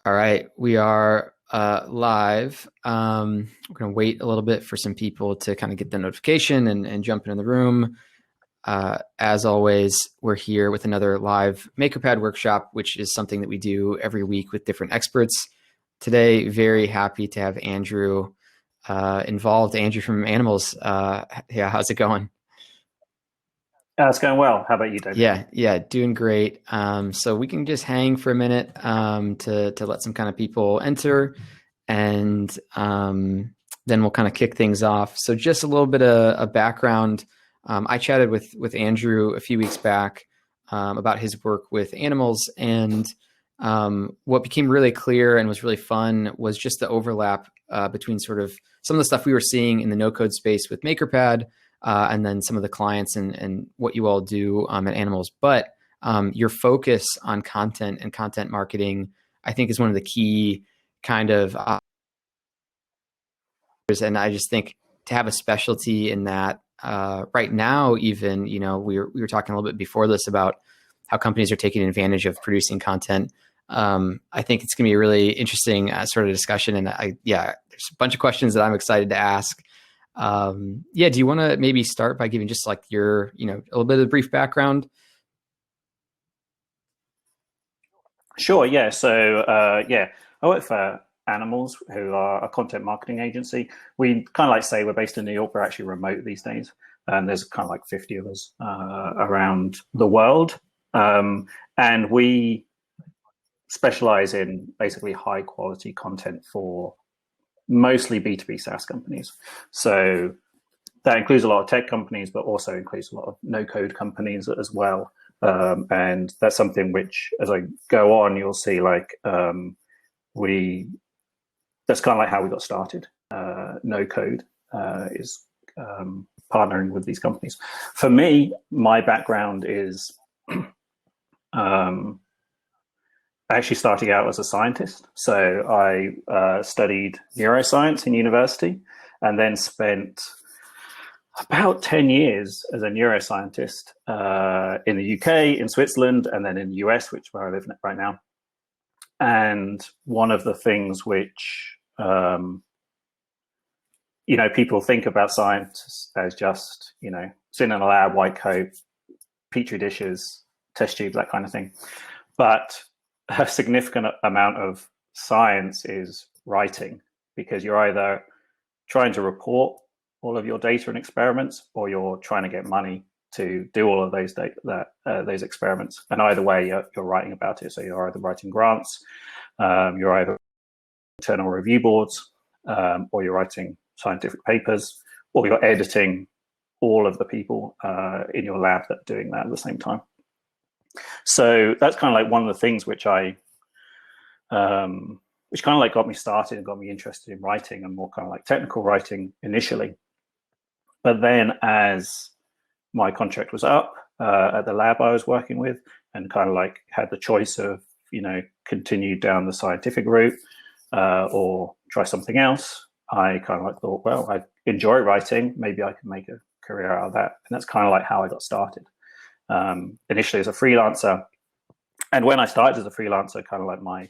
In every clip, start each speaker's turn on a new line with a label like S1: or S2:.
S1: All right, we are live. We're going to wait a little bit for some people to kind of get the notification and jump into the room. As always, we're here with another live Makerpad workshop, which is something that we do every week with different experts. Today, very happy to have Andrew involved. Andrew from Animalz. Yeah, how's it going?
S2: It's going well. How about you, David?
S1: Yeah, doing great. So we can just hang for a minute to let some kind of people enter, and then we'll kind of kick things off. So just a little bit of a background. I chatted with Andrew a few weeks back about his work with Animalz, and what became really clear and was really fun was just the overlap between sort of some of the stuff we were seeing in the no-code space with Makerpad, and then some of the clients and what you all do at Animalz. But your focus on content and content marketing, I think, is one of the key kind of, and I just think to have a specialty in that right now, even, we were talking a little bit before this about how companies are taking advantage of producing content. I think it's going to be a really interesting sort of discussion. And there's a bunch of questions that I'm excited to ask. Do you want to maybe start by giving just like your, a little bit of the brief background?
S2: Sure. Yeah. So, I work for Animalz, who are a content marketing agency. We kind of like say we're based in New York. We're actually remote these days. And there's kind of like 50 of us around the world. And we specialize in basically high quality content for mostly B2B SaaS companies. So that includes a lot of tech companies, but also includes a lot of no-code companies as well. And that's something which, as I go on, you'll see like that's kind of like how we got started. No-code is partnering with these companies. For me, my background is actually starting out as a scientist. So I studied neuroscience in university and then spent about 10 years as a neuroscientist in the UK, in Switzerland, and then in the US, where I live right now. And one of the things which, people think about science as just, sitting in a lab, white coat, petri dishes, test tubes, that kind of thing. But a significant amount of science is writing, because you're either trying to report all of your data and experiments, or you're trying to get money to do all of those experiments. And either way, you're writing about it. So you're either writing grants, you're either internal review boards, or you're writing scientific papers, or you're editing all of the people in your lab that are doing that at the same time. So that's kind of like one of the things which kind of like got me started and got me interested in writing, and more kind of like technical writing initially. But then as my contract was up at the lab I was working with, and kind of like had the choice of, continue down the scientific route or try something else, I kind of like thought, well, I enjoy writing, maybe I can make a career out of that. And that's kind of like how I got started. Initially as a freelancer. And when I started as a freelancer, kind of like my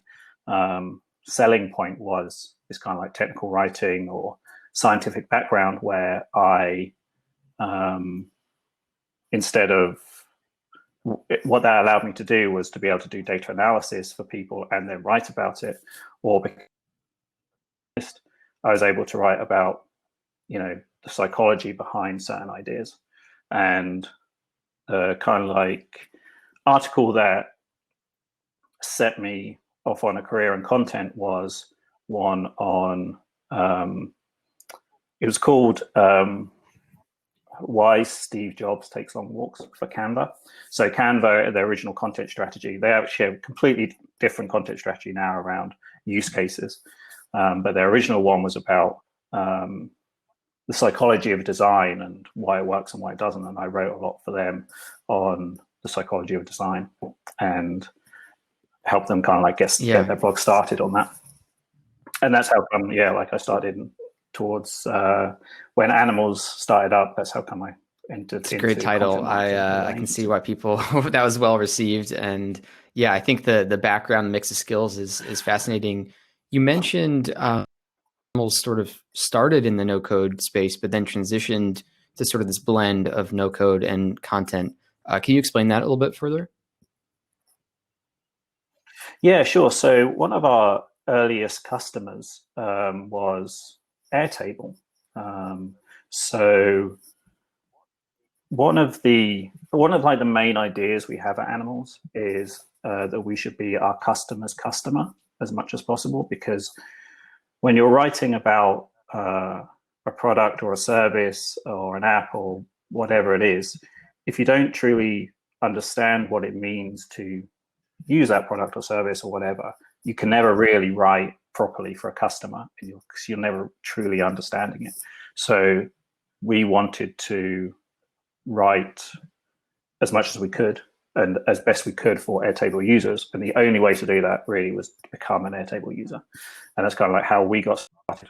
S2: selling point was this kind of like technical writing or scientific background, where I, instead of what that allowed me to do was to be able to do data analysis for people and then write about it, or because I was able to write about, the psychology behind certain ideas. And kind of like article that set me off on a career in content was one on, it was called Why Steve Jobs Takes Long Walks, for Canva. So Canva, their original content strategy, they actually have a completely different content strategy now around use cases. But their original one was about the psychology of design and why it works and why it doesn't. And I wrote a lot for them on the psychology of design and help them kind of like get their blog started on that. And that's how come, I started towards when Animalz started up. That's how come I entered.
S1: It's a great title. I can see why people that was well received, and Yeah, I think the background mix of skills is fascinating. You mentioned Animalz sort of started in the no code space, but then transitioned to sort of this blend of no code and content. Can you explain that a little bit further?
S2: Yeah, sure. So one of our earliest customers was Airtable. So one of like the main ideas we have at Animalz is that we should be our customer's customer as much as possible, because when you're writing about a product or a service or an app or whatever it is, if you don't truly understand what it means to use that product or service or whatever, you can never really write properly for a customer, because you're never truly understanding it. So we wanted to write as much as we could and as best we could for Airtable users. And the only way to do that really was to become an Airtable user. And that's kind of like how we got started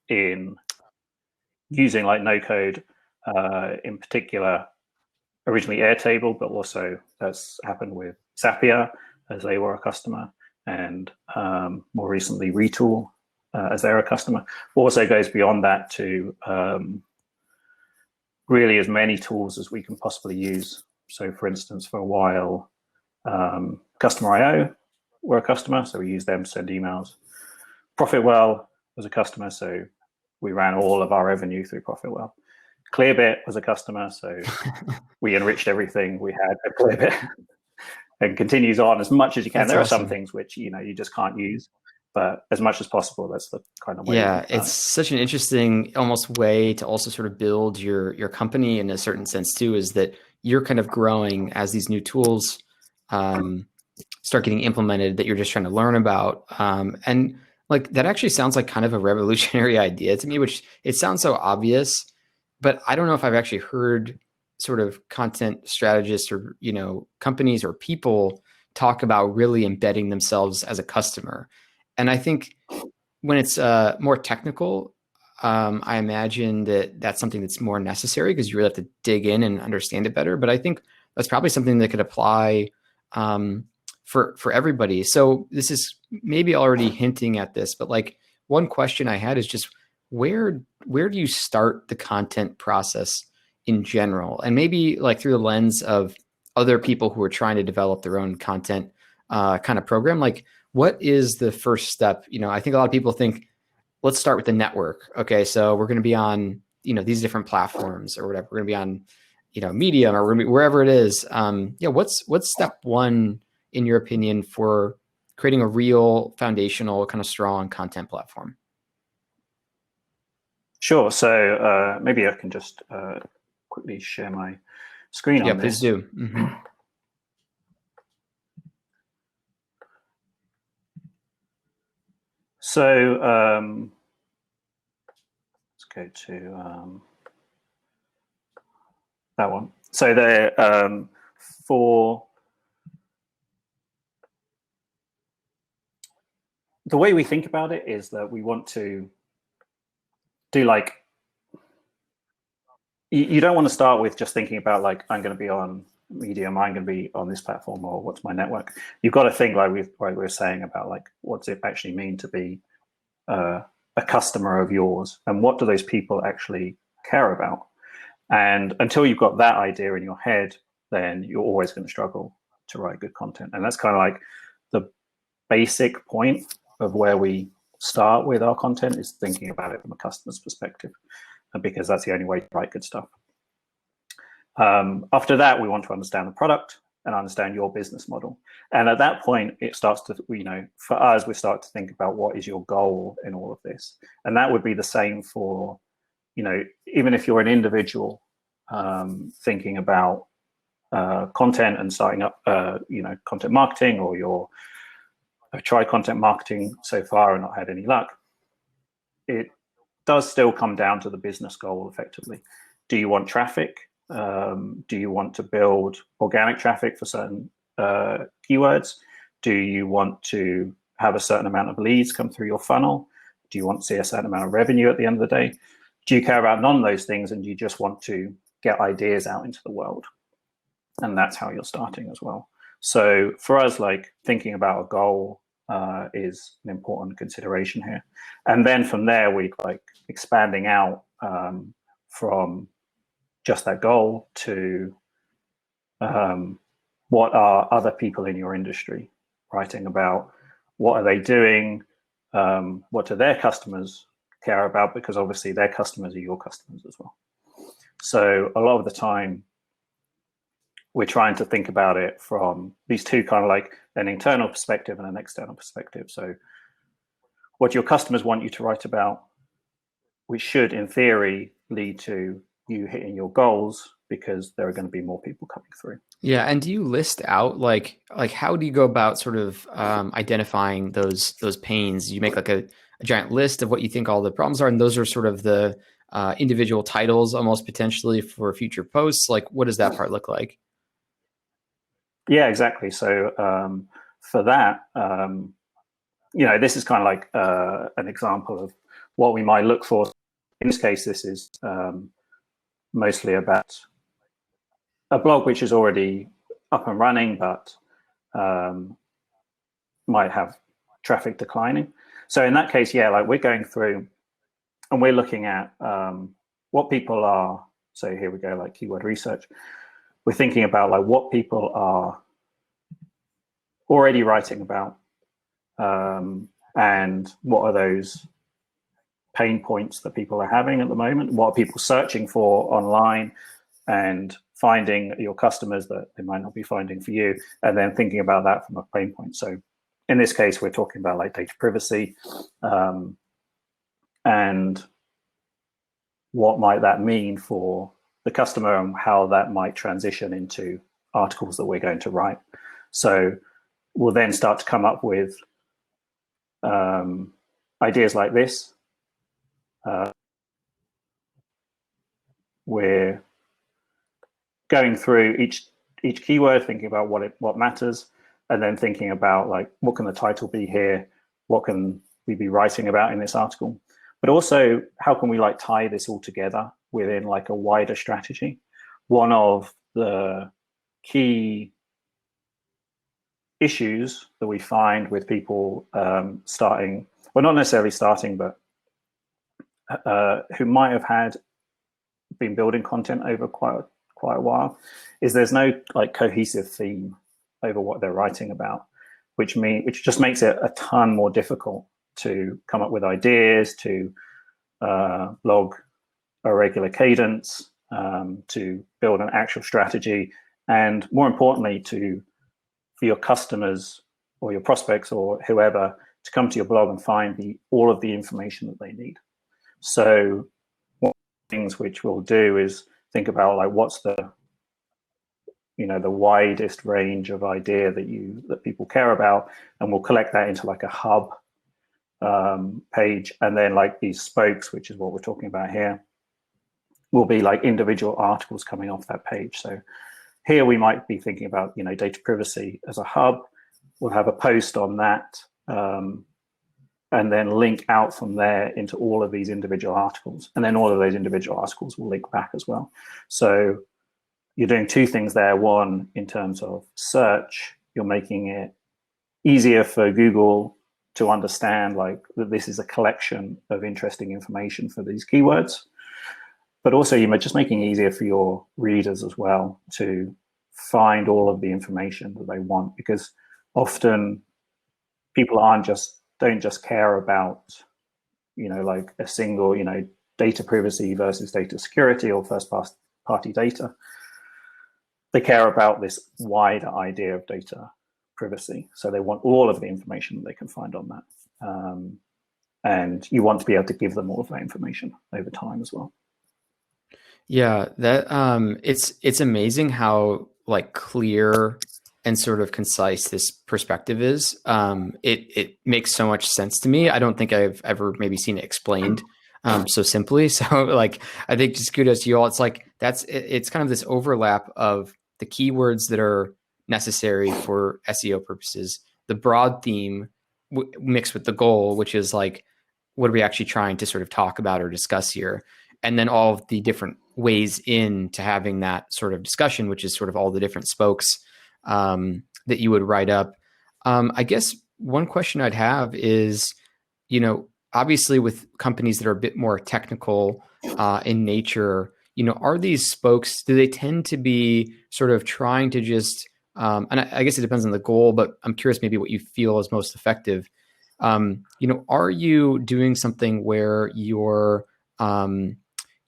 S2: in using like no code, in particular, originally Airtable, but also that's happened with Zapier as they were a customer, and more recently Retool as they're a customer. Also goes beyond that to really as many tools as we can possibly use. So for instance, for a while, Customer.io were a customer, so we used them to send emails. Profitwell was a customer, so we ran all of our revenue through Profitwell. Clearbit was a customer, so we enriched everything we had at Clearbit, and continues on as much as you can.
S1: That's
S2: there
S1: awesome.
S2: are some things which you just can't use, but as much as possible, that's the kind of way.
S1: Yeah, it's such an interesting almost way to also sort of build your company in a certain sense too, is that you're kind of growing as these new tools start getting implemented that you're just trying to learn about. And like that actually sounds like kind of a revolutionary idea to me, which it sounds so obvious, but I don't know if I've actually heard sort of content strategists or, companies or people talk about really embedding themselves as a customer. And I think when it's more technical, I imagine that that's something that's more necessary because you really have to dig in and understand it better. But I think that's probably something that could apply for everybody. So this is maybe already hinting at this, but like one question I had is just where do you start the content process in general? And maybe like through the lens of other people who are trying to develop their own content kind of program, like what is the first step? I think a lot of people think, let's start with the network. Okay, so we're going to be on, these different platforms or whatever. We're going to be on, Medium, or we're going to be wherever it is. What's step one in your opinion for creating a real foundational kind of strong content platform?
S2: Sure. So maybe I can just quickly share my screen on this.
S1: Yeah, please do. Mm-hmm.
S2: So let's go to that one. So there, for the way we think about it is that we want to do like, you don't want to start with just thinking about like, I'm going to be on Medium, I'm going to be on this platform, or what's my network. You've got to think like we were saying about like, what's it actually mean to be a customer of yours, and what do those people actually care about? And until you've got that idea in your head, then you're always going to struggle to write good content. And that's kind of like the basic point of where we start with our content, is thinking about it from a customer's perspective, because that's the only way to write good stuff. After that, we want to understand the product and understand your business model. And at that point, it starts to, for us, we start to think about what is your goal in all of this. And that would be the same for, even if you're an individual thinking about content and starting up, content marketing, or you're tried content marketing so far and not had any luck, it does still come down to the business goal effectively. Do you want traffic? Do you want to build organic traffic for certain keywords? Do you want to have a certain amount of leads come through your funnel? Do you want to see a certain amount of revenue at the end of the day? Do you care about none of those things, and you just want to get ideas out into the world? And that's how you're starting as well. So for us, like thinking about a goal is an important consideration here. And then from there, we like expanding out from just that goal to what are other people in your industry writing about? What are they doing? What do their customers care about? Because obviously their customers are your customers as well. So a lot of the time, we're trying to think about it from these two kind of like an internal perspective and an external perspective. So what your customers want you to write about, which should in theory lead to you hitting your goals, because there are going to be more people coming through.
S1: Yeah, and do you list out like how do you go about sort of identifying those pains? You make like a giant list of what you think all the problems are, and those are sort of the individual titles almost potentially for future posts. Like, what does that part look like?
S2: Yeah, exactly. So for that, this is kind of like an example of what we might look for. In this case, this is mostly about a blog which is already up and running, but might have traffic declining. So in that case, yeah, like we're going through and we're looking at what people are. So here we go, like keyword research. We're thinking about like what people are already writing about, and what are those pain points that people are having at the moment? What are people searching for online, and finding your customers that they might not be finding for you, and then thinking about that from a pain point. So in this case, we're talking about like data privacy, and what might that mean for the customer and how that might transition into articles that we're going to write. So we'll then start to come up with ideas like this. We're going through each keyword, thinking about what matters, and then thinking about like what can the title be here, what can we be writing about in this article, but also how can we like tie this all together within like a wider strategy. One of the key issues that we find with people starting, well, not necessarily starting, but who might have been building content over quite a while, is there's no like cohesive theme over what they're writing about, which just makes it a ton more difficult to come up with ideas, to log a regular cadence, to build an actual strategy, and more importantly, for your customers or your prospects or whoever to come to your blog and find all of the information that they need. So one of the things which we'll do is think about like what's the widest range of idea that people care about, and we'll collect that into like a hub page, and then like these spokes, which is what we're talking about here, will be like individual articles coming off that page. So here we might be thinking about data privacy as a hub. We'll have a post on that, and then link out from there into all of these individual articles, and then all of those individual articles will link back as well. So you're doing two things there. One, in terms of search, you're making it easier for Google to understand like that this is a collection of interesting information for these keywords. But also you're just making it easier for your readers as well to find all of the information that they want, because often people don't just care about, like a single, data privacy versus data security or first party data. They care about this wider idea of data privacy. So they want all of the information that they can find on that. And you want to be able to give them all of that information over time as well.
S1: Yeah, that it's amazing how like clear and sort of concise this perspective is. It makes so much sense to me. I don't think I've ever maybe seen it explained so simply. So like I think just kudos to you all. It's like it's kind of this overlap of the keywords that are necessary for SEO purposes, the broad theme mixed with the goal, which is like, what are we actually trying to sort of talk about or discuss here? And then all of the different ways into having that sort of discussion, which is sort of all the different spokes that you would write up. I guess one question I'd have is, obviously with companies that are a bit more technical in nature, are these spokes, do they tend to be sort of trying to just, and I guess it depends on the goal, but I'm curious maybe what you feel is most effective. Are you doing something where you're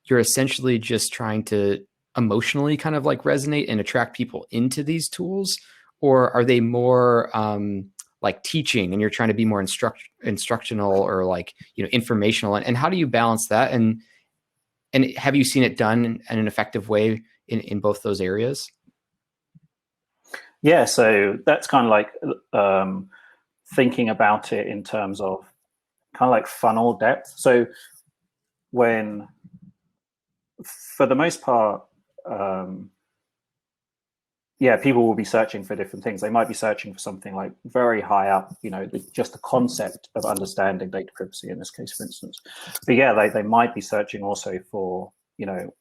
S1: essentially just trying to emotionally kind of like resonate and attract people into these tools? Or are they more like teaching and you're trying to be more instructional or like, informational? And how do you balance that? And have you seen it done in an effective way in both those areas?
S2: Yeah, so that's kind of like thinking about it in terms of kind of like funnel depth. So for the most part, people will be searching for different things. They might be searching for something like very high up, just the concept of understanding data privacy in this case, for instance. But they might be searching also for, tools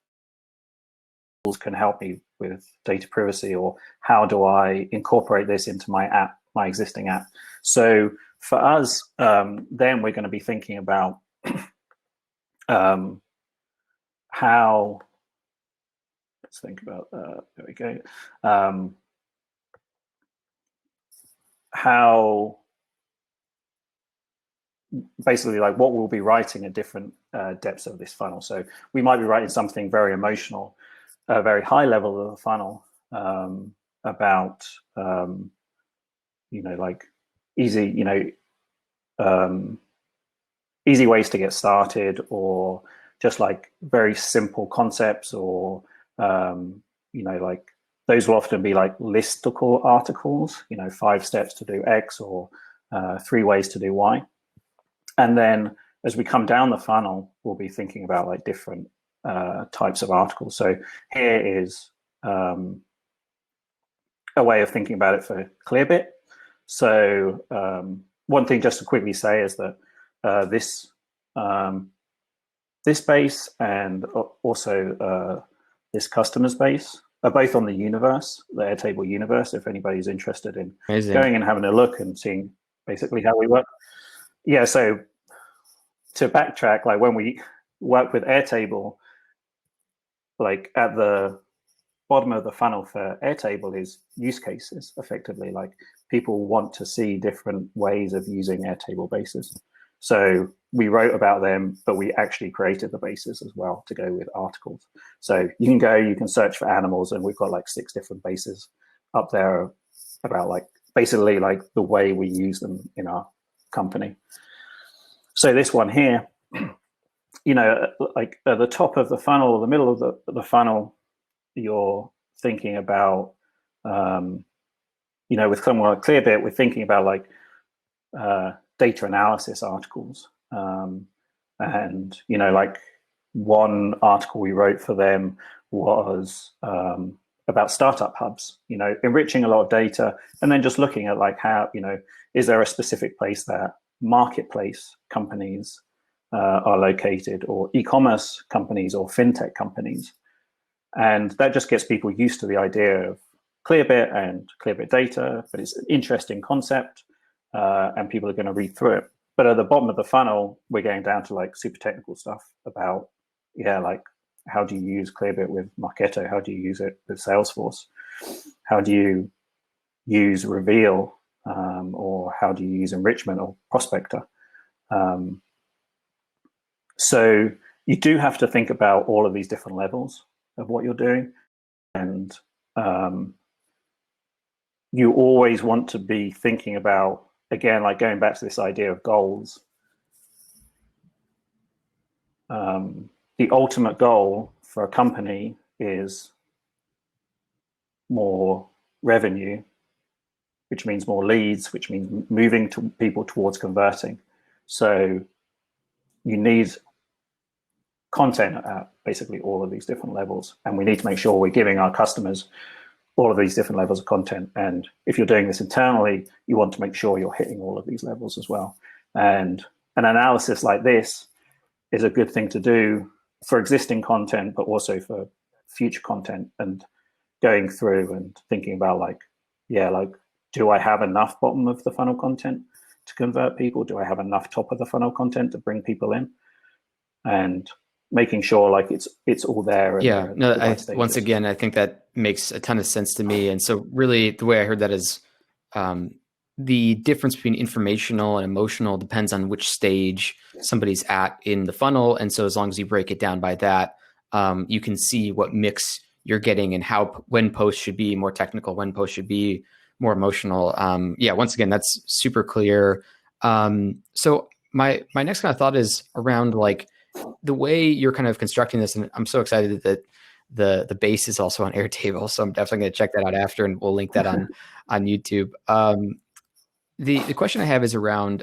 S2: can help me with data privacy, or how do I incorporate this into my app, my existing app. So for us, then we're going to be thinking about how, let's think about, there we go. How basically like what we'll be writing at different depths of this funnel. So we might be writing something very emotional, a very high level of the funnel, about like easy, easy ways to get started, or just like very simple concepts, or like those will often be like listicle articles, 5 steps to do X, or 3 ways to do Y. And then as we come down the funnel, we'll be thinking about like different types of articles. So here is a way of thinking about it for Clearbit. So one thing just to quickly say is that this base and also this customer base are both on the universe, the Airtable universe, if anybody's interested in going and having a look and seeing basically how we work. Yeah, so to backtrack, like when we work with Airtable, like at the bottom of the funnel for Airtable is use cases, effectively. Like people want to see different ways of using Airtable bases. So we wrote about them, but we actually created the bases as well to go with articles. So you can search for Animalz, and we've got like 6 different bases up there about like basically like the way we use them in our company. So this one here, like at the top of the funnel, or the middle of the funnel, you're thinking about, with someone like Clearbit, we're thinking about like data analysis articles. And, like one article we wrote for them was about startup hubs, enriching a lot of data, and then just looking at like how, is there a specific place that marketplace companies are located, or e-commerce companies, or fintech companies. And that just gets people used to the idea of Clearbit and Clearbit data, but it's an interesting concept, and people are going to read through it. But at the bottom of the funnel, we're going down to like super technical stuff about, like how do you use Clearbit with Marketo? How do you use it with Salesforce? How do you use Reveal, or how do you use enrichment or prospector? So you do have to think about all of these different levels of what you're doing. And you always want to be thinking about, again, like going back to this idea of goals. The ultimate goal for a company is more revenue, which means more leads, which means moving to people towards converting. So you need content at basically all of these different levels, and we need to make sure we're giving our customers all of these different levels of content. And if you're doing this internally, you want to make sure you're hitting all of these levels as well. And an analysis like this is a good thing to do for existing content, but also for future content, and going through and thinking about like do I have enough bottom of the funnel content to convert people? Do I have enough top of the funnel content to bring people in? And making sure like it's all there.
S1: Yeah, no, once again, I think that makes a ton of sense to me. And so really the way I heard that is the difference between informational and emotional depends on which stage somebody's at in the funnel. And so as long as you break it down by that, you can see what mix you're getting and when posts should be more technical, when posts should be more emotional. Yeah, once again, that's super clear. So my next kind of thought is around like the way you're kind of constructing this, and I'm so excited that the base is also on Airtable, so I'm definitely going to check that out after, and we'll link that on YouTube. The question I have is around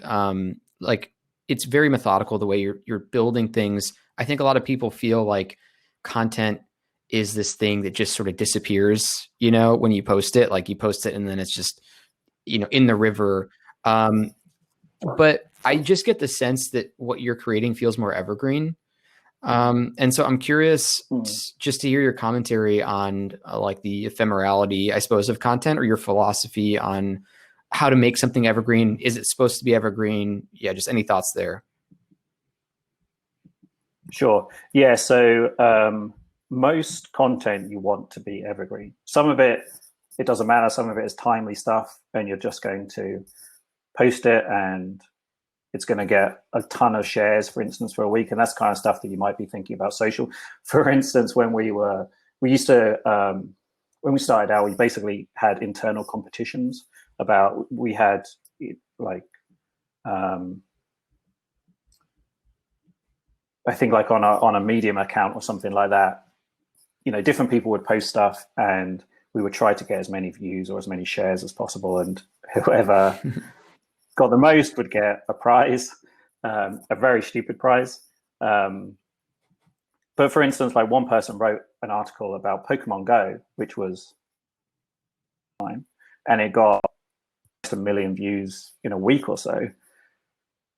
S1: like it's very methodical the way you're building things. I think a lot of people feel like content is this thing that just sort of disappears, when you post it, like you post it and then it's just, in the river. But I just get the sense that what you're creating feels more evergreen. And so I'm curious just to hear your commentary on like the ephemerality, I suppose, of content, or your philosophy on how to make something evergreen. Is it supposed to be evergreen? Yeah, just any thoughts there.
S2: Sure. Yeah. So most content you want to be evergreen. Some of it doesn't matter. Some of it is timely stuff, and you're just going to post it and it's going to get a ton of shares, for instance, for a week. And that's kind of stuff that you might be thinking about social. For instance, when we used to, when we started out, we basically had internal competitions we had like, I think like on a Medium account or something like that, different people would post stuff and we would try to get as many views or as many shares as possible. And whoever got the most would get a prize, a very stupid prize. But for instance, like one person wrote an article about Pokemon Go, which was fine, and it got 1 million views in a week or so.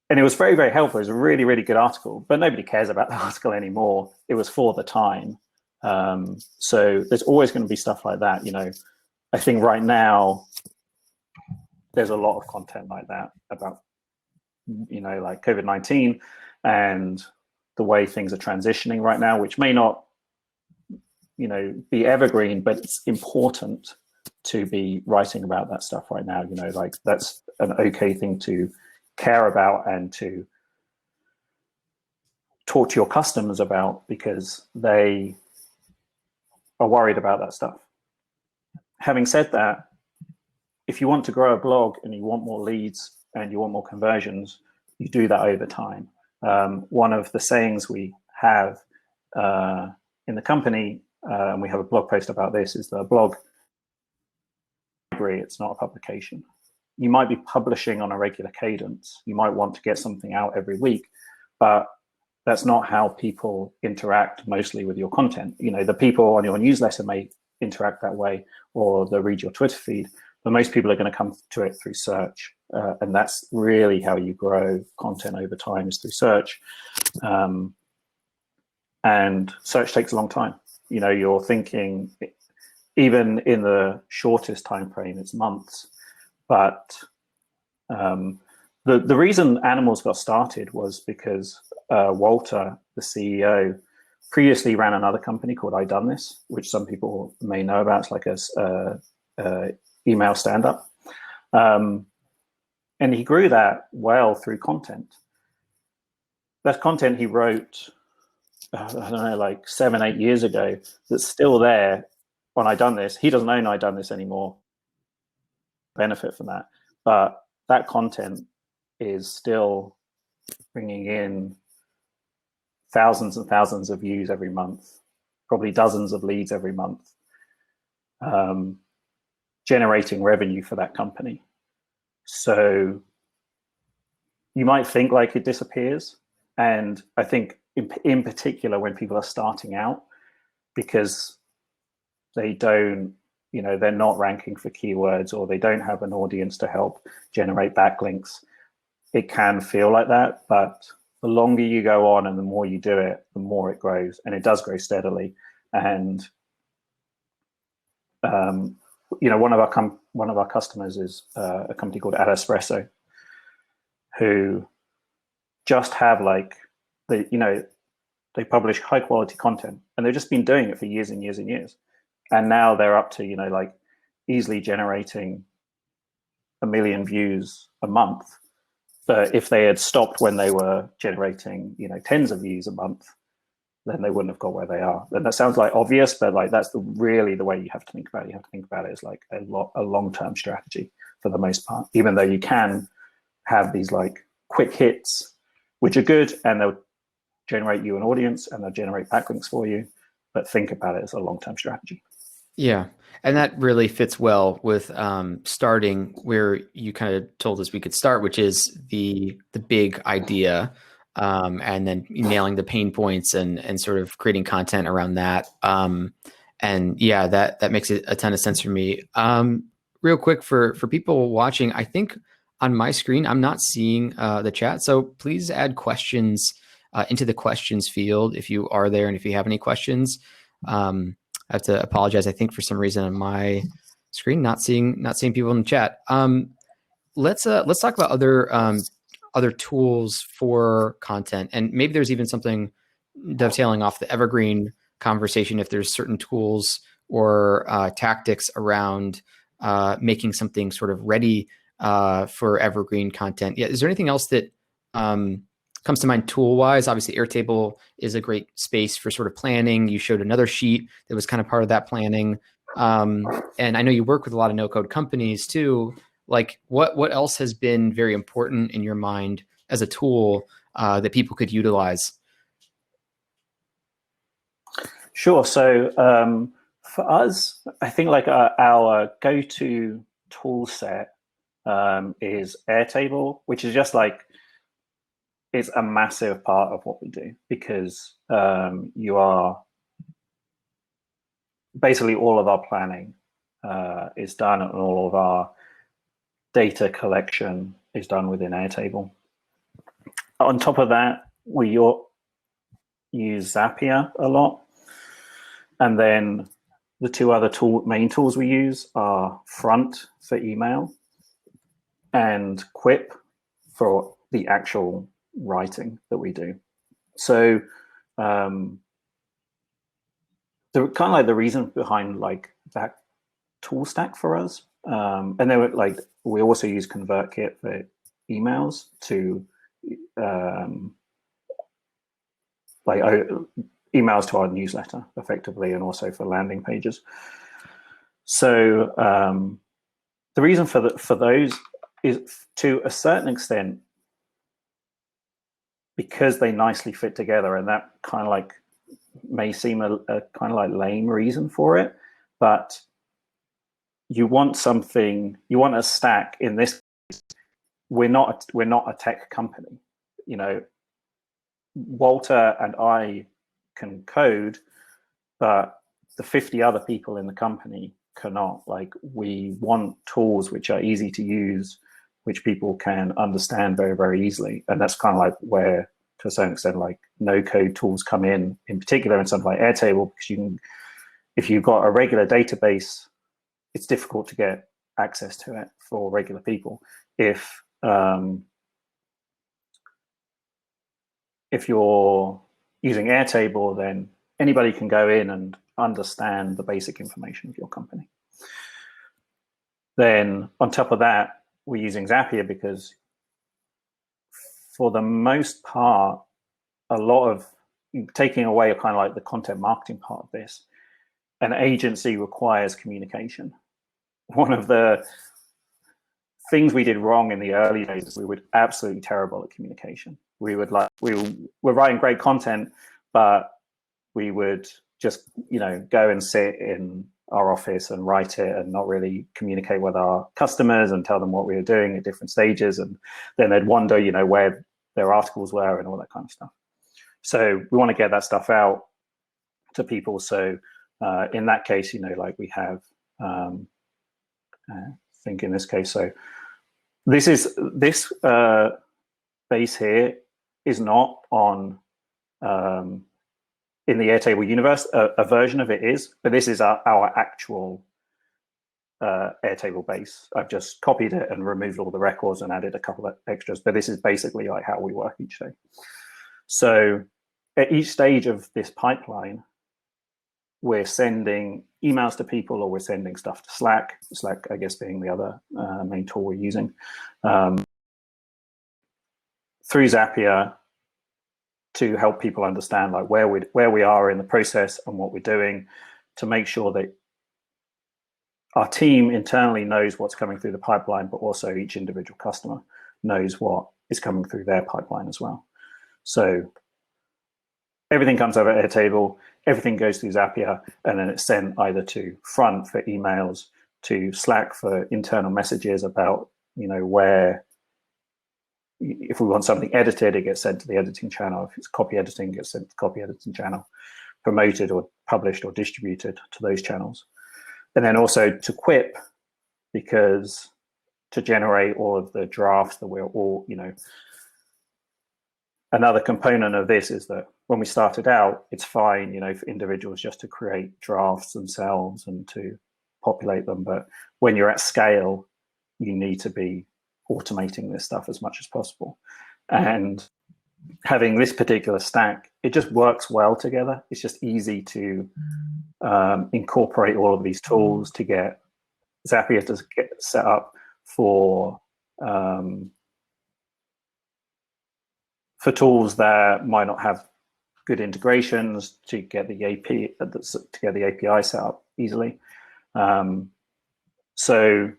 S2: And it was very, very helpful. It was a really, really good article, but nobody cares about the article anymore. It was for the time. So there's always going to be stuff like that. I think right now, there's a lot of content like that about, like COVID-19 and the way things are transitioning right now, which may not, be evergreen, but it's important to be writing about that stuff right now. Like that's an okay thing to care about and to talk to your customers about because they are worried about that stuff. Having said that, if you want to grow a blog and you want more leads and you want more conversions, you do that over time. One of the sayings we have in the company, and we have a blog post about this, is the blog library. It's not a publication. You might be publishing on a regular cadence. You might want to get something out every week, but that's not how people interact mostly with your content. The people on your newsletter may interact that way, or they'll read your Twitter feed, but most people are going to come to it through search. And that's really how you grow content over time, is through search. And search takes a long time. You're thinking, even in the shortest time frame, it's months. But the reason Animalz got started was because Walter, the CEO, previously ran another company called I Done This, which some people may know about. It's like a email stand-up. And he grew that well through content. That content he wrote, I don't know, like 7-8 years ago, that's still there on I Done This. He doesn't own I Done This anymore. Benefit from that. But that content is still bringing in thousands and thousands of views every month, probably dozens of leads every month, generating revenue for that company. So you might think like it disappears. And I think in particular when people are starting out, because they don't, they're not ranking for keywords, or they don't have an audience to help generate backlinks, it can feel like that. But the longer you go on and the more you do it, the more it grows, and it does grow steadily. And one of our customers is a company called Espresso, who just have they publish high quality content, and they've just been doing it for years and years and years, and now they're up to easily generating 1 million views a month. But if they had stopped when they were generating tens of views a month, then they wouldn't have got where they are. And that sounds obvious, but that's really the way you have to think about it. You have to think about it as a long-term strategy for the most part, even though you can have these quick hits, which are good, and they'll generate you an audience and they'll generate backlinks for you. But think about it as a long-term strategy.
S1: Yeah. And that really fits well with starting where you kind of told us we could start, which is the big idea, and then nailing the pain points and sort of creating content around that. And yeah, that makes a ton of sense for me. Real quick for people watching, I think on my screen, I'm not seeing the chat. So please add questions into the questions field if you are there and if you have any questions. I have to apologize. I think for some reason on my screen, not seeing people in the chat. Let's talk about other tools for content, and maybe there's even something dovetailing off the evergreen conversation. If there's certain tools or tactics around making something sort of ready for evergreen content. Yeah, is there anything else that comes to mind tool-wise? Obviously, Airtable is a great space for sort of planning. You showed another sheet that was kind of part of that planning. And I know you work with a lot of no-code companies too. What else has been very important in your mind as a tool that people could utilize?
S2: Sure. So for us, I think our go-to tool set is Airtable, which is just it's a massive part of what we do, because you are basically all of our planning is done, and all of our data collection is done within Airtable. On top of that, we use Zapier a lot. And then the two other main tools we use are Front for email and Quip for the actual writing that we do. So the kind of the reason behind that tool stack for us, and then we also use ConvertKit for emails to emails to our newsletter effectively, and also for landing pages. So the reason for those is, to a certain extent, because they nicely fit together, and that kind of may seem a kind of lame reason for it, but you want a stack. In this case, we're not a tech company. Walter and I can code, but the 50 other people in the company cannot. We want tools which are easy to use, which people can understand very, very easily. And that's kind of where, to a certain extent, no code tools come in particular in something like Airtable, because if you've got a regular database, it's difficult to get access to it for regular people. If you're using Airtable, then anybody can go in and understand the basic information of your company. Then on top of that, we're using Zapier because, for the most part, a lot of taking away kind of the content marketing part of this, an agency requires communication. One of the things we did wrong in the early days is we were absolutely terrible at communication. We were writing great content, but we would just go and sit in our office and write it, and not really communicate with our customers and tell them what we were doing at different stages. And then they'd wonder where their articles were and all that kind of stuff. So we want to get that stuff out to people. So in that case, we have I think in this case, so this base here is not on in the Airtable universe. A version of it is, but this is our actual Airtable base. I've just copied it and removed all the records and added a couple of extras, but this is basically like how we work each day. So at each stage of this pipeline, we're sending emails to people, or we're sending stuff to Slack, I guess being the other main tool we're using, through Zapier, to help people understand like where we are in the process and what we're doing, to make sure that our team internally knows what's coming through the pipeline, but also each individual customer knows what is coming through their pipeline as well. So everything comes over Airtable, everything goes through Zapier, and then it's sent either to Front for emails, to Slack for internal messages about, where, if we want something edited, it gets sent to the editing channel. If it's copy editing, it gets sent to the copy editing channel, promoted or published or distributed to those channels. And then also to Quip, because to generate all of the drafts that we're all, another component of this is that when we started out, it's fine, for individuals just to create drafts themselves and to populate them. But when you're at scale, you need to be automating this stuff as much as possible. And having this particular stack, it just works well together. It's just easy to incorporate all of these tools, to get Zapier to get set up for tools that might not have good integrations, to get the API set up easily. So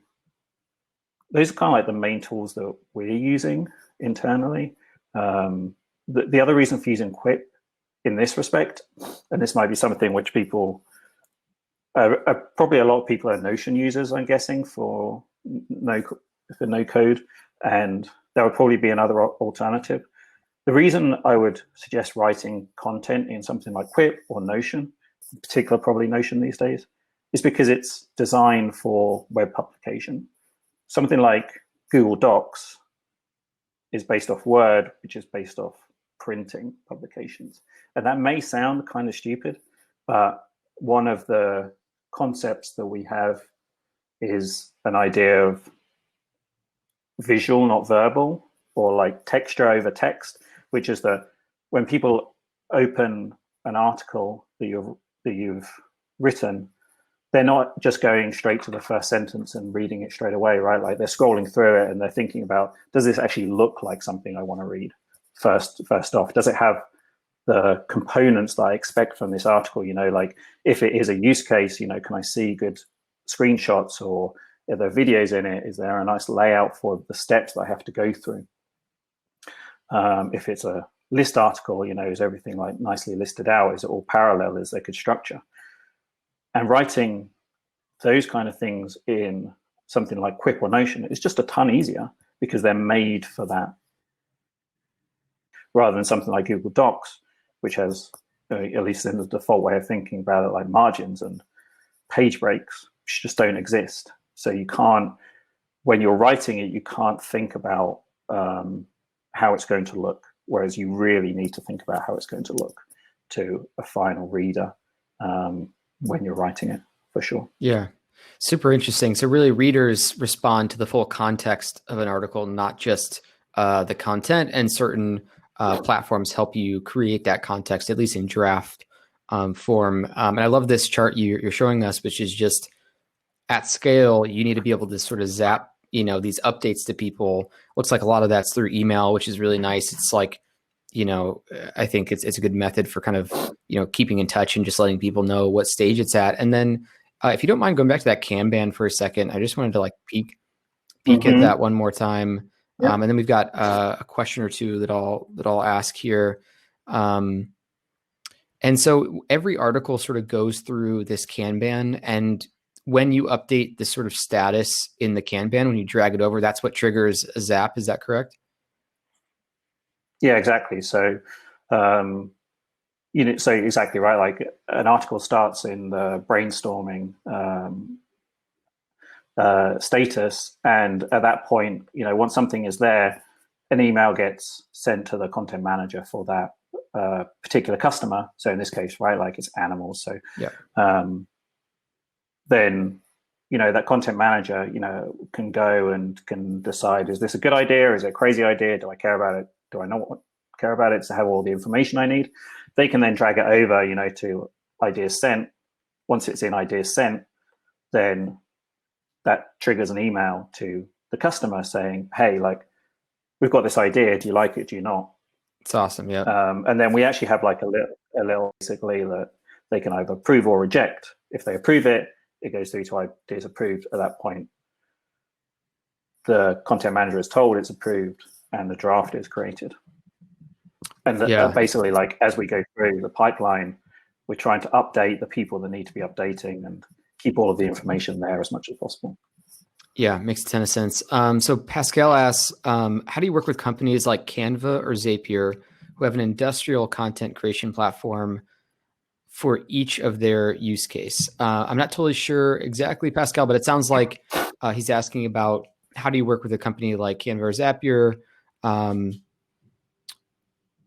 S2: those are kind of like the main tools that we're using internally. The other reason for using Quip in this respect, and this might be something which people, probably a lot of people are Notion users, I'm guessing, for no code, and there would probably be another alternative. The reason I would suggest writing content in something like Quip or Notion, in particular probably Notion these days, is because it's designed for web publication. Something like Google Docs is based off Word, which is based off printing publications. And that may sound kind of stupid, but one of the concepts that we have is an idea of visual, not verbal, or like texture over text, which is that when people open an article that you've written, they're not just going straight to the first sentence and reading it straight away, right? Like they're scrolling through it and they're thinking about, does this actually look like something I want to read first off? Does it have the components that I expect from this article? Like if it is a use case, can I see good screenshots, or are there videos in it? Is there a nice layout for the steps that I have to go through? If it's a list article, is everything like nicely listed out? Is it all parallel? Is there good structure? And writing those kind of things in something like Quip or Notion is just a ton easier, because they're made for that, rather than something like Google Docs, which has, at least in the default way of thinking about it, like margins and page breaks, which just don't exist. So you can't, when you're writing it, you can't think about how it's going to look, whereas you really need to think about how it's going to look to a final reader when you're writing it, for sure.
S1: Yeah, super interesting. So really readers respond to the full context of an article, not just the content, and certain platforms help you create that context, at least in draft form. And I love this chart you're showing us, which is just at scale, you need to be able to sort of zap, these updates to people. Looks like a lot of that's through email, which is really nice. It's like, I think it's a good method for kind of, keeping in touch and just letting people know what stage it's at. And then if you don't mind going back to that Kanban for a second, I just wanted to like peek at that one more time. Yep. And then we've got a question or two that I'll ask here. And so every article sort of goes through this Kanban, and when you update the sort of status in the Kanban, when you drag it over, that's what triggers a zap. Is that correct?
S2: Yeah, exactly. So, so exactly right. Like an article starts in the brainstorming status, and at that point, once something is there, an email gets sent to the content manager for that particular customer. So in this case, right, like it's Animalz. So yeah. Then that content manager, can go and can decide, is this a good idea? Is it a crazy idea? Do I care about it? Do I not care about it to have all the information I need? They can then drag it over, to ideas sent. Once it's in ideas sent, then that triggers an email to the customer saying, hey, like, we've got this idea. Do you like it? Do you not?
S1: It's awesome. Yeah.
S2: And then we actually have like a little basically that they can either approve or reject. If they approve it, it goes through to ideas approved. At that point, the content manager is told it's approved and the draft is created. And basically, like, as we go through the pipeline, we're trying to update the people that need to be updating and keep all of the information there as much as possible.
S1: Yeah, makes a ton of sense. So Pascal asks, how do you work with companies like Canva or Zapier who have an industrial content creation platform for each of their use case? I'm not totally sure exactly, Pascal, but it sounds like he's asking about how do you work with a company like Canva or Zapier,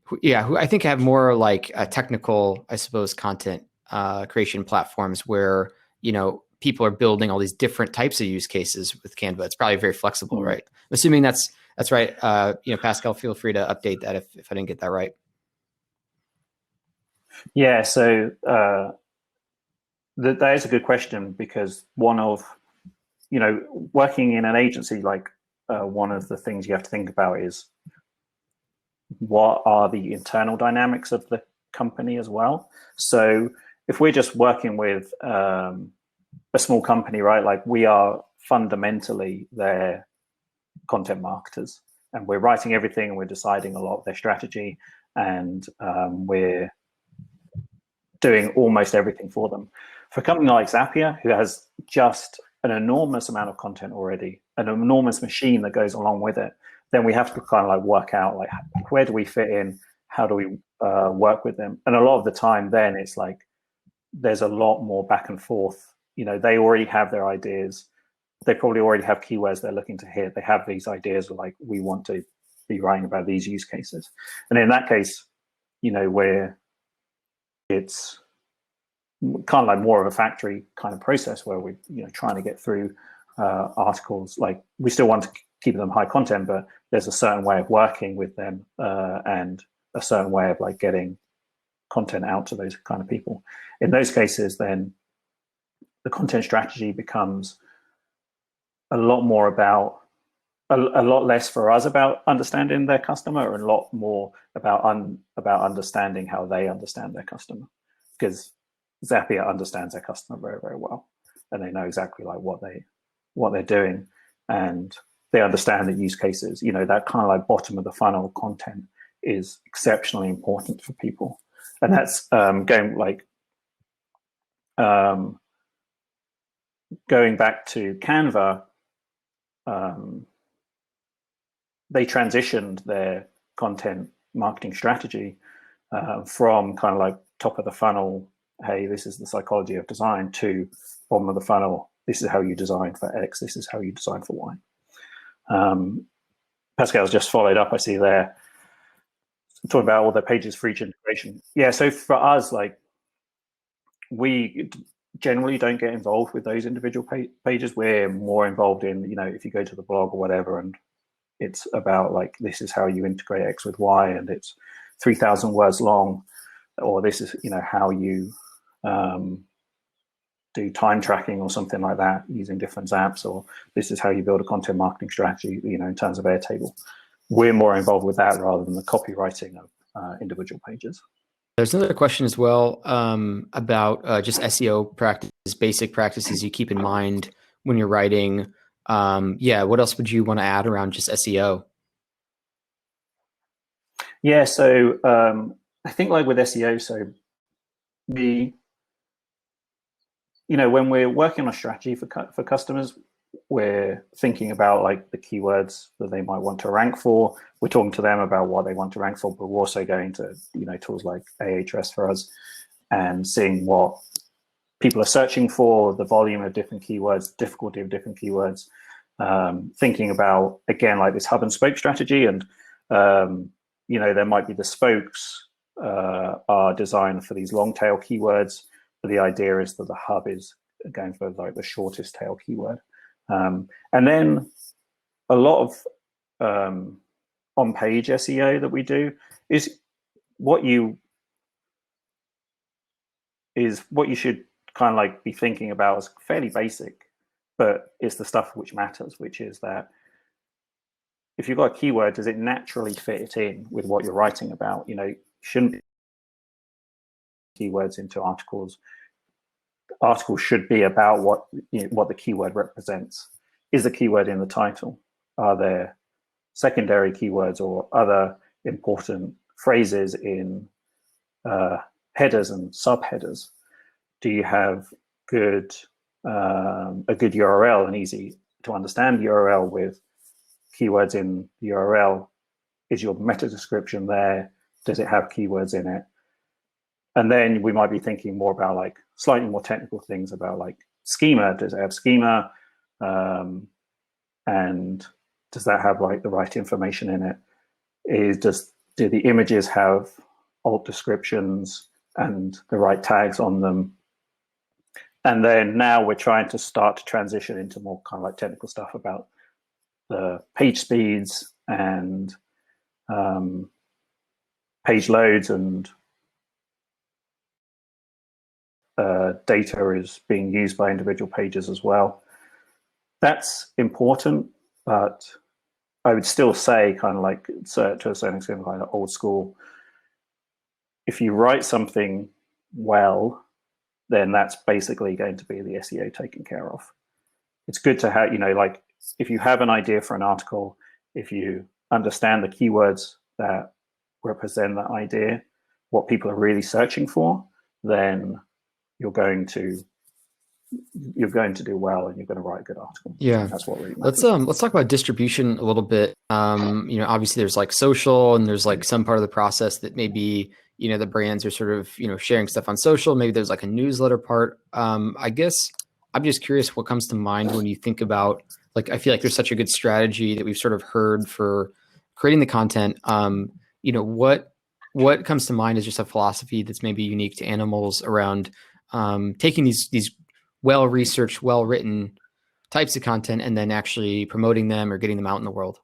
S1: who I think have more like a technical, I suppose, content creation platforms where, people are building all these different types of use cases with Canva. It's probably very flexible, right? I'm assuming that's right. Pascal, feel free to update that if I didn't get that right.
S2: Yeah, so that is a good question, because one of, working in an agency, like one of the things you have to think about is what are the internal dynamics of the company as well. So if we're just working with a small company, right, like we are fundamentally their content marketers, and we're writing everything and we're deciding a lot of their strategy, and we're doing almost everything for them. For a company like Zapier, who has just an enormous amount of content already, an enormous machine that goes along with it, then we have to kind of like work out, like, where do we fit in? How do we work with them? And a lot of the time then it's like there's a lot more back and forth. They already have their ideas. They probably already have keywords they're looking to hit. They have these ideas of like, we want to be writing about these use cases. And in that case, where it's kind of like more of a factory kind of process where we're trying to get through articles. Like, we still want to keep them high content, but there's a certain way of working with them and a certain way of like getting content out to those kind of people. In those cases, then the content strategy becomes a lot more about a lot less for us about understanding their customer, and a lot more about understanding how they understand their customer, because Zapier understands their customer very, very well, and they know exactly like what they're doing, and they understand the use cases. That kind of like bottom of the funnel content is exceptionally important for people, and that's going back to Canva. They transitioned their content marketing strategy from kind of like top of the funnel, hey, this is the psychology of design, to bottom of the funnel, this is how you design for X, this is how you design for Y. Pascal's just followed up, I see there, talking about all the pages for each integration. Yeah, so for us, like, we generally don't get involved with those individual pages. We're more involved in, if you go to the blog or whatever, and it's about like, this is how you integrate X with Y, and it's 3,000 words long, or this is, how you do time tracking or something like that using different apps, or this is how you build a content marketing strategy, in terms of Airtable. We're more involved with that rather than the copywriting of individual pages.
S1: There's another question as well about just SEO practices, basic practices you keep in mind when you're writing. What else would you want to add around just SEO?
S2: Yeah, so I think like with SEO, so when we're working on a strategy for customers, we're thinking about like the keywords that they might want to rank for. We're talking to them about what they want to rank for, but we're also going to, tools like Ahrefs for us and seeing what people are searching for, the volume of different keywords, difficulty of different keywords, thinking about, again, like this hub and spoke strategy. And, there might be the spokes are designed for these long tail keywords, but the idea is that the hub is going for like the shortest tail keyword. And then a lot of on-page SEO that we do is what you should kind of like be thinking about as fairly basic, but it's the stuff which matters, which is that if you've got a keyword, does it naturally fit it in with what you're writing about? You know, shouldn't keywords into articles. Articles should be about what the keyword represents. Is the keyword in the title? Are there secondary keywords or other important phrases in headers and subheaders? Do you have a good URL, an easy to understand URL with keywords in the URL? Is your meta description there? Does it have keywords in it? And then we might be thinking more about like slightly more technical things about like schema. Does it have schema? And does that have like the right information in it? Do the images have alt descriptions and the right tags on them? And then now we're trying to start to transition into more kind of like technical stuff about the page speeds and page loads and data is being used by individual pages as well. That's important, but I would still say kind of like to a certain extent kind of old school. If you write something well, then that's basically going to be the SEO taken care of. It's good to have, like if you have an idea for an article, if you understand the keywords that represent that idea, what people are really searching for, then you're going to do well and you're going to write a good article.
S1: Yeah,
S2: that's what really matters.
S1: Let's talk about distribution a little bit. Obviously there's like social and there's like some part of the process that maybe the brands are sort of sharing stuff on social. Maybe there's like a newsletter part. I guess I'm just curious what comes to mind when you think about, like, I feel like there's such a good strategy that we've sort of heard for creating the content. What comes to mind is just a philosophy that's maybe unique to Animalz around taking these well-researched, well-written types of content and then actually promoting them or getting them out in the world.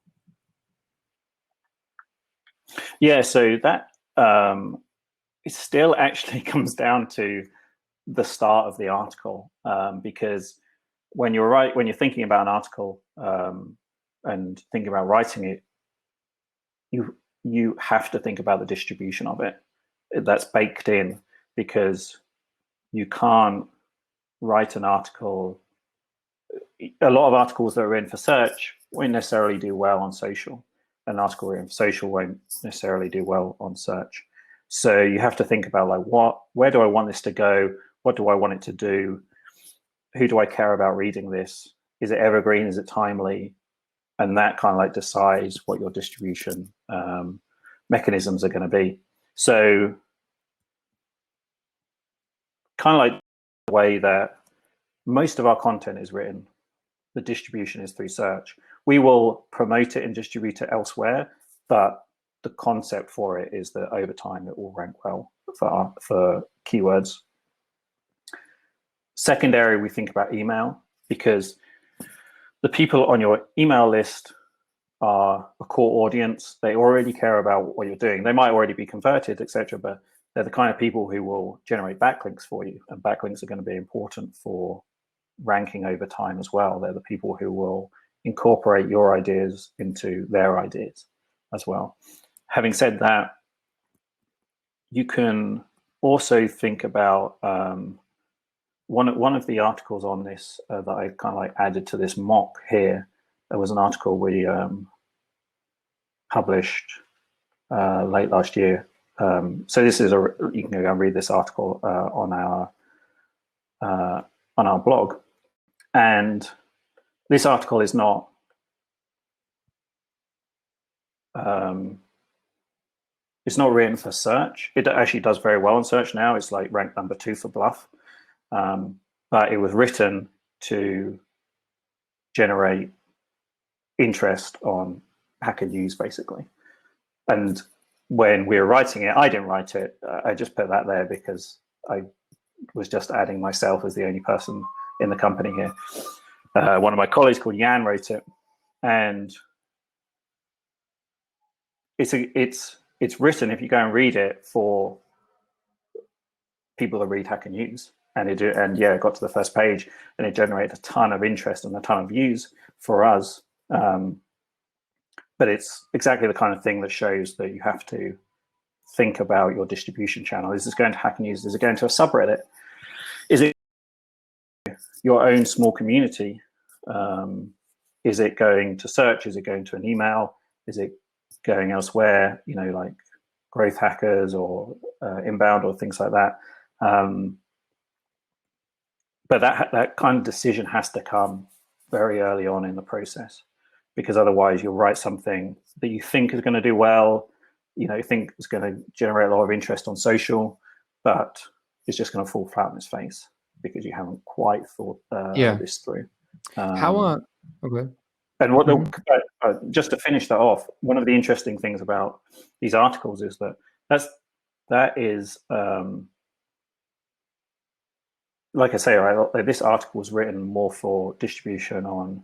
S2: Yeah, so that it still actually comes down to the start of the article, because when you're thinking about an article and thinking about writing it, you have to think about the distribution of it. That's baked in, because you can't write an article. A lot of articles that are in for search won't necessarily do well on social. An article in social won't necessarily do well on search. So you have to think about like where do I want this to go? What do I want it to do? Who do I care about reading this? Is it evergreen? Is it timely? And that kind of like decides what your distribution mechanisms are going to be. So kind of like the way that most of our content is written, the distribution is through search. We will promote it and distribute it elsewhere, but the concept for it is that over time it will rank well for keywords. Secondary, we think about email, because the people on your email list are a core audience. They already care about what you're doing. They might already be converted, etc., but they're the kind of people who will generate backlinks for you, and backlinks are going to be important for ranking over time as well. They're the people who will incorporate your ideas into their ideas as well. Having said that, you can also think about one of the articles on this that I kind of like added to this mock here. There was an article we published late last year. So this is you can go and read this article on our blog. And this article is not it's not written for search. It actually does very well in search now. It's like ranked number 2 for Bluff. But it was written to generate interest on Hacker News, basically. And when we were writing it, I didn't write it. I just put that there because I was just adding myself as the only person in the company here. One of my colleagues called Jan wrote it, and it's written, if you go and read it, for people to read Hacker News. And it got to the first page, and it generated a ton of interest and a ton of views for us. But it's exactly the kind of thing that shows that you have to think about your distribution channel. Is this going to Hacker News? Is it going to a subreddit? Is it your own small community? Is it going to search? Is it going to an email? Is it going elsewhere? Like Growth Hackers or Inbound or things like that. But that kind of decision has to come very early on in the process, because otherwise you'll write something that you think is going to do well, think is going to generate a lot of interest on social, but it's just going to fall flat on its face because you haven't quite thought this through.
S1: Okay.
S2: And what just to finish that off, one of the interesting things about these articles is that is like I say, right, like this article was written more for distribution on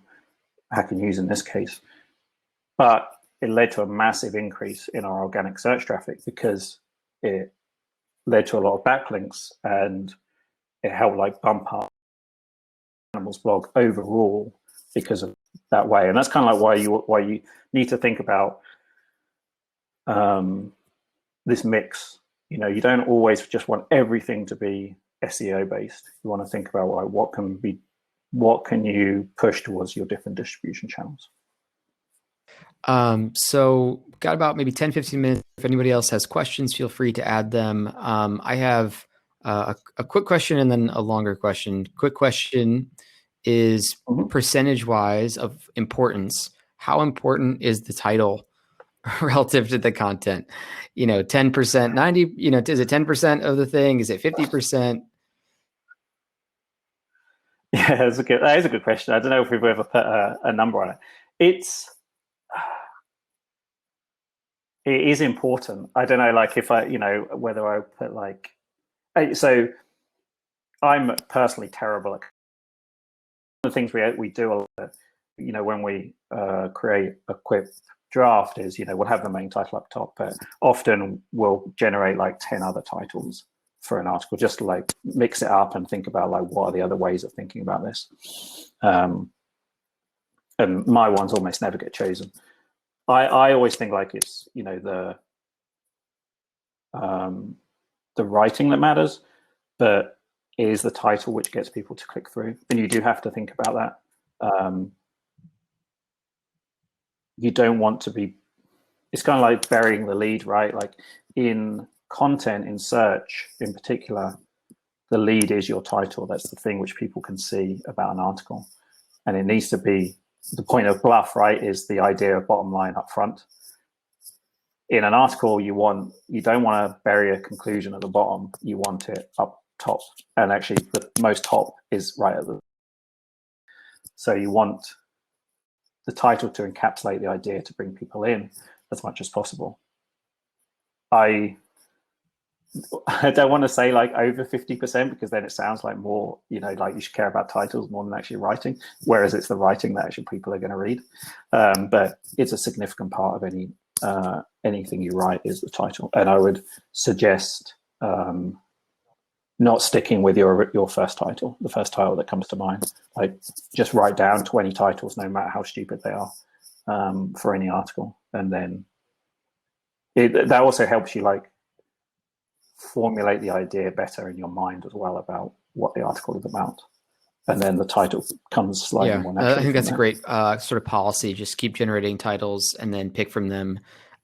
S2: Hacker News in this case, but it led to a massive increase in our organic search traffic because it led to a lot of backlinks, and it helped like bump up Animalz blog overall because of that way. And that's kind of like why you need to think about this mix. You don't always just want everything to be SEO based. You want to think about like what can you push towards your different distribution channels.
S1: So got about maybe 10, 15 minutes. If anybody else has questions, feel free to add them. I have a quick question and then a longer question. Quick question is percentage wise of importance. How important is the title relative to the content? 10%, 90, is it 10% of the thing? Is it 50%?
S2: Yeah, that is a good question. I don't know if we've ever put a number on it. It is important. I don't know, like if whether I put like, so I'm personally terrible at the things we do a lot. When we create a quick draft is, we'll have the main title up top, but often we'll generate like 10 other titles for an article just to like mix it up and think about like what are the other ways of thinking about this. And my ones almost never get chosen. I always think like it's the writing that matters, but it is the title which gets people to click through, and you do have to think about that. You don't want to be, it's kind of like burying the lead, right? Like in content, in search in particular, the lead is your title. That's the thing which people can see about an article, and it needs to be the point of bluff, right? Is the idea of bottom line up front. In an article, you don't want to bury a conclusion at the bottom. You want it up top, and actually the most top is right at the. So you want the title to encapsulate the idea to bring people in as much as possible. I don't want to say like over 50% because then it sounds like more, like you should care about titles more than actually writing, whereas it's the writing that actually people are going to read. But it's a significant part of anything you write is the title. And I would suggest not sticking with your first title, the first title that comes to mind. Like just write down 20 titles, no matter how stupid they are, for any article. And then that also helps you like formulate the idea better in your mind as well about what the article is about. And then the title comes slightly more naturally.
S1: I think that's a great sort of policy. Just keep generating titles and then pick from them.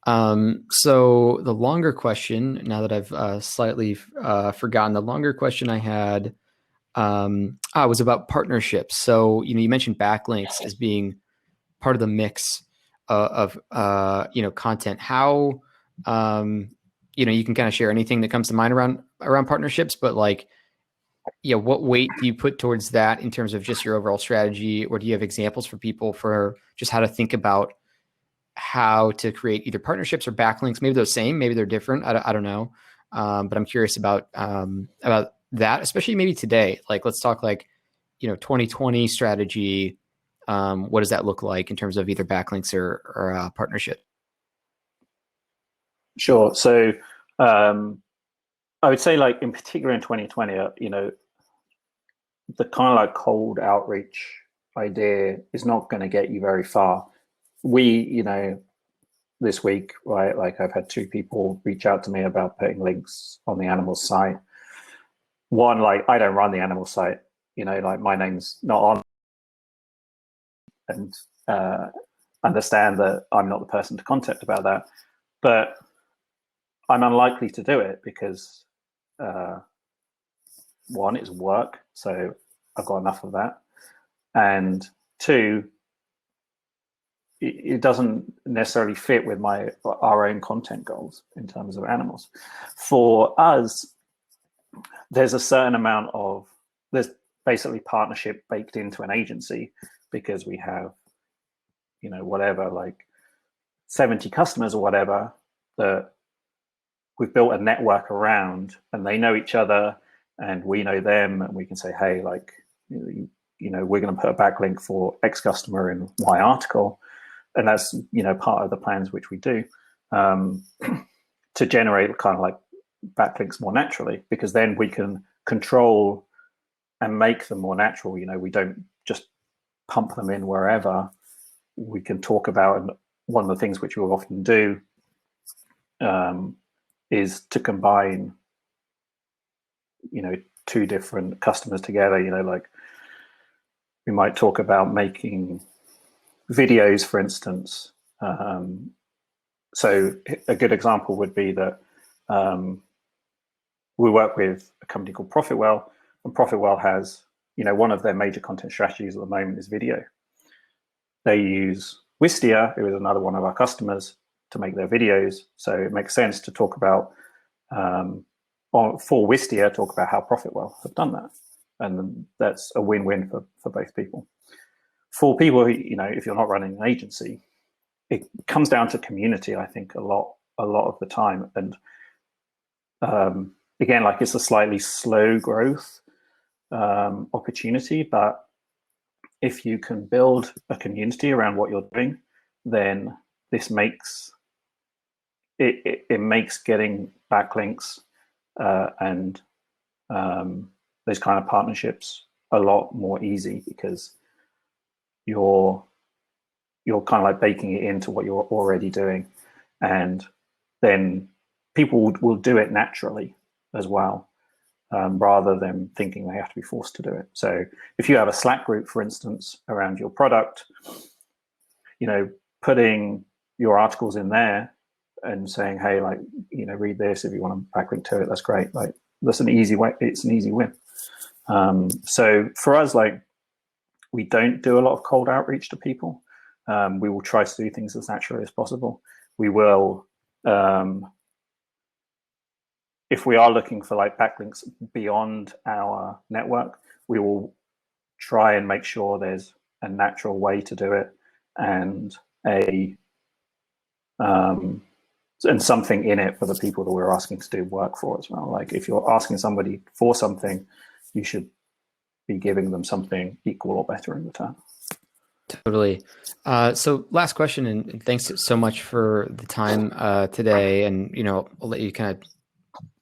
S1: So the longer question, now that I've slightly forgotten, the longer question I had was about partnerships. So, you mentioned backlinks as being part of the mix of content. How, you can kind of share anything that comes to mind around partnerships, but like, what weight do you put towards that in terms of just your overall strategy? Or do you have examples for people for just how to think about how to create either partnerships or backlinks? Maybe they're the same, maybe they're different. I don't know. But I'm curious about that, especially maybe today. Like, let's talk like 2020 strategy, what does that look like in terms of either backlinks or partnership?
S2: Sure. So I would say, like, in particular in 2020, the kind of like cold outreach idea is not going to get you very far. We, this week, right, like, I've had 2 people reach out to me about putting links on the Animalz site. One, like, I don't run the Animalz site, like, my name's not on, and understand that I'm not the person to contact about that. But I'm unlikely to do it because, one, it's work, so I've got enough of that, and 2, it doesn't necessarily fit with our own content goals in terms of Animalz. For us, there's a certain amount of, there's basically partnership baked into an agency, because we have, whatever, like 70 customers or whatever, that we've built a network around, and they know each other and we know them, and we can say, hey, like, we're going to put a backlink for X customer in Y article. And that's, part of the plans which we do, to generate kind of like backlinks more naturally, because then we can control and make them more natural. We don't just pump them in wherever. We can talk about, and one of the things which we'll often do is to combine, 2 different customers together. Like, we might talk about making videos, for instance. So a good example would be that we work with a company called Profitwell, and Profitwell has, one of their major content strategies at the moment is video. They use Wistia, who is another one of our customers, to make their videos. So it makes sense to talk about, for Wistia, talk about how Profitwell have done that. And that's a win-win for both people. For people who, if you're not running an agency, it comes down to community, I think, a lot of the time. And again, like, it's a slightly slow growth opportunity, but if you can build a community around what you're doing, then this makes it makes getting backlinks and those kind of partnerships a lot more easy, because you're kind of like baking it into what you're already doing, and then people will do it naturally as well, rather than thinking they have to be forced to do it. So if you have a Slack group, for instance, around your product, putting your articles in there and saying, hey, like, read this, if you want to backlink to it, that's great. Like, that's an easy way. It's an easy win. So for us, like, we don't do a lot of cold outreach to people. We will try to do things as naturally as possible. We will, if we are looking for like backlinks beyond our network, we will try and make sure there's a natural way to do it, and and something in it for the people that we're asking to do work for as well. Like, if you're asking somebody for something, you should be giving them something equal or better in return.
S1: Totally. So last question, and thanks so much for the time today. And, I'll let you kind of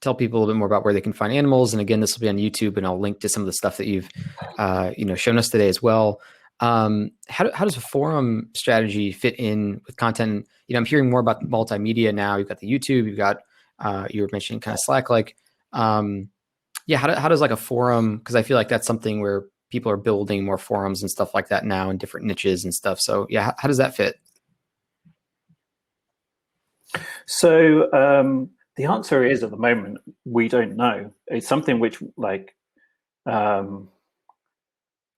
S1: tell people a little bit more about where they can find Animalz. And again, this will be on YouTube, and I'll link to some of the stuff that you've, shown us today as well. How does a forum strategy fit in with content? I'm hearing more about multimedia now. You've got the YouTube, you've got, you were mentioning kind of Slack, like, how does like a forum, because I feel like that's something where people are building more forums and stuff like that now in different niches and stuff. So yeah, how does that fit?
S2: So the answer is, at the moment, we don't know. It's something which, like,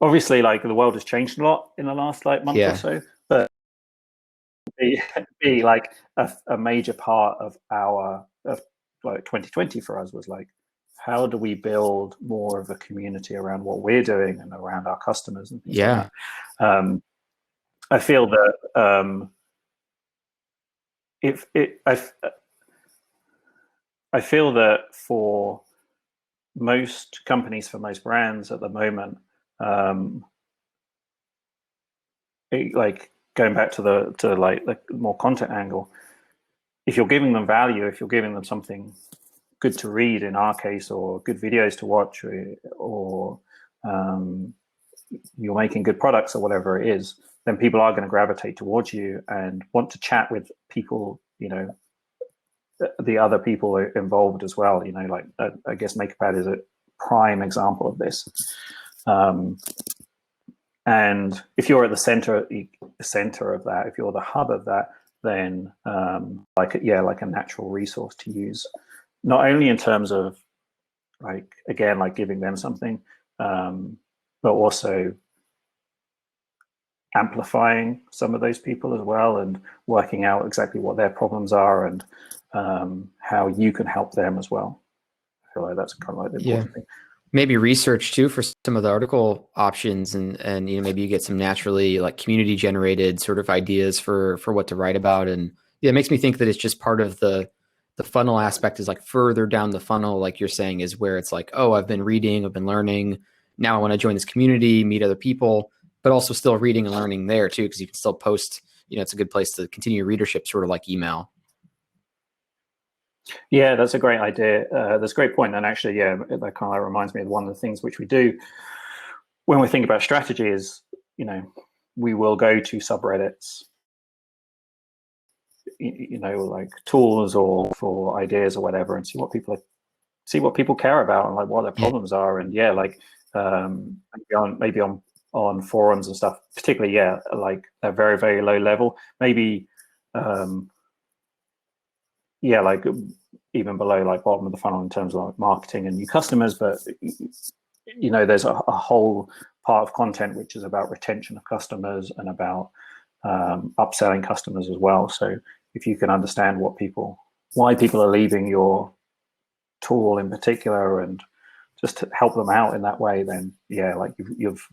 S2: obviously, like, the world has changed a lot in the last month or so, but be like a major part of our like 2020 for us was like, how do we build more of a community around what we're doing and around our customers and things like that. I feel that I feel that for most companies, for most brands at the moment, like going back to the more content angle, if you're giving them value, if you're giving them something good to read in our case, or good videos to watch, or you're making good products or whatever it is, then people are going to gravitate towards you and want to chat with people, the other people involved as well. Like I guess Makerpad is a prime example of this. And if you're at the center of that, if you're the hub of that, then like a natural resource to use, not only in terms of like giving them something, but also amplifying some of those people as well, and working out exactly what their problems are, and how you can help them as well. I feel like that's kind of like the important thing.
S1: Maybe research too for some of the article options, and maybe you get some naturally like community generated sort of ideas for what to write about. And it makes me think that it's just part of the funnel aspect, is like further down the funnel, like you're saying, is where it's like, oh, I've been reading, I've been learning, now I want to join this community, meet other people, but also still reading and learning there too, because you can still post. It's a good place to continue readership, sort of like email.
S2: Yeah, that's a great idea. That's a great point. And actually, that kind of reminds me of one of the things which we do when we think about strategy is, we will go to subreddits, like tools or for ideas or whatever, and see what people care about and like what their problems are. And maybe on forums and stuff, particularly, like a very, very low level, maybe, like even below like bottom of the funnel in terms of like marketing and new customers. But there's a whole part of content which is about retention of customers and about upselling customers as well. So if you can understand why people are leaving your tool in particular, and just to help them out in that way, then like you've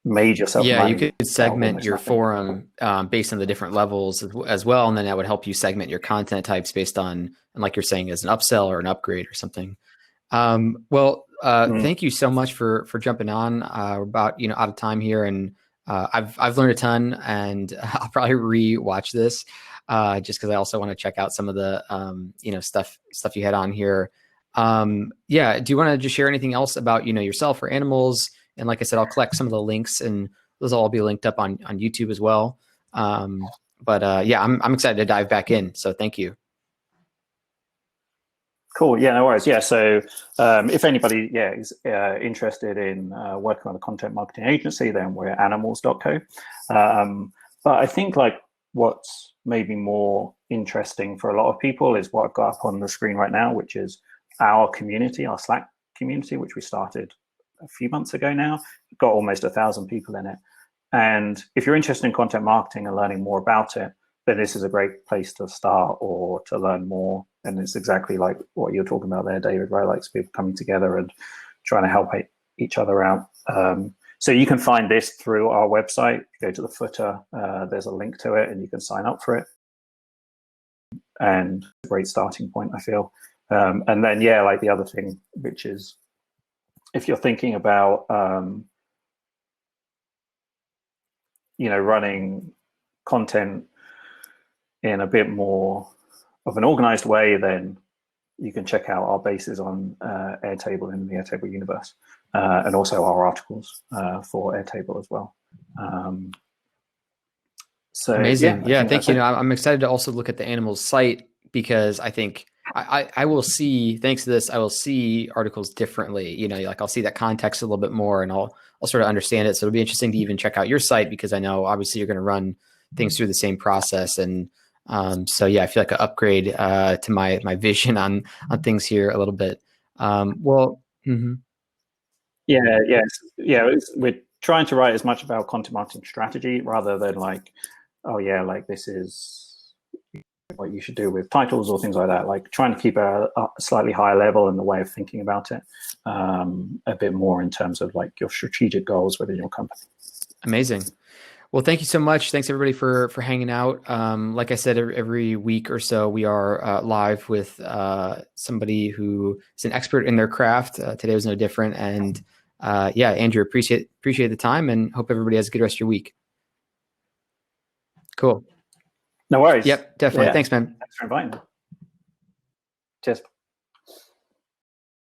S2: made yourself money.
S1: You could segment your forum based on the different levels as well, and then that would help you segment your content types based on, and like you're saying, as an upsell or an upgrade or something. Thank you so much for jumping on. We're about out of time here, and I've learned a ton, and I'll probably re-watch this just because I also want to check out some of the stuff you had on here. Do you want to just share anything else about yourself or Animalz? And like I said, I'll collect some of the links, and those will all be linked up on YouTube as well. I'm excited to dive back in. So thank you.
S2: Cool. Yeah, no worries. Yeah. So if anybody is interested in working on a content marketing agency, then we're animalz.co. But I think like what's maybe more interesting for a lot of people is what I've got up on the screen right now, which is our community, our Slack community, which we started a few months ago now. We've got almost 1,000 people in it. And if you're interested in content marketing and learning more about it, then this is a great place to start or to learn more. And it's exactly like what you're talking about there, David, right? Like people coming together and trying to help each other out. So you can find this through our website. Go to the footer, there's a link to it, and you can sign up for it. And a great starting point, I feel. And then, like the other thing, which is, if you're thinking about, running content in a bit more of an organized way, then you can check out our bases on Airtable in the Airtable universe, and also our articles for Airtable as well. So
S1: amazing. Thank you. I'm excited to also look at the Animalz site, because I think I will see, thanks to this, I will see articles differently. Like I'll see that context a little bit more, and I'll sort of understand it. So it'll be interesting to even check out your site, because I know obviously you're going to run things through the same process. And I feel like an upgrade to my vision on things here a little bit.
S2: We're trying to write as much about content marketing strategy rather than like, this is what you should do with titles or things like that. Like trying to keep a slightly higher level in the way of thinking about it, a bit more in terms of like your strategic goals within your company.
S1: Amazing. Well, thank you so much. Thanks everybody for hanging out. Like I said, every week or so we are live with somebody who is an expert in their craft. Today was no different. And yeah, Andrew, appreciate the time, and hope everybody has a good rest of your week. Cool.
S2: No worries.
S1: Yep, definitely.
S2: Yeah.
S1: Thanks, man.
S2: Thanks for inviting me. Cheers.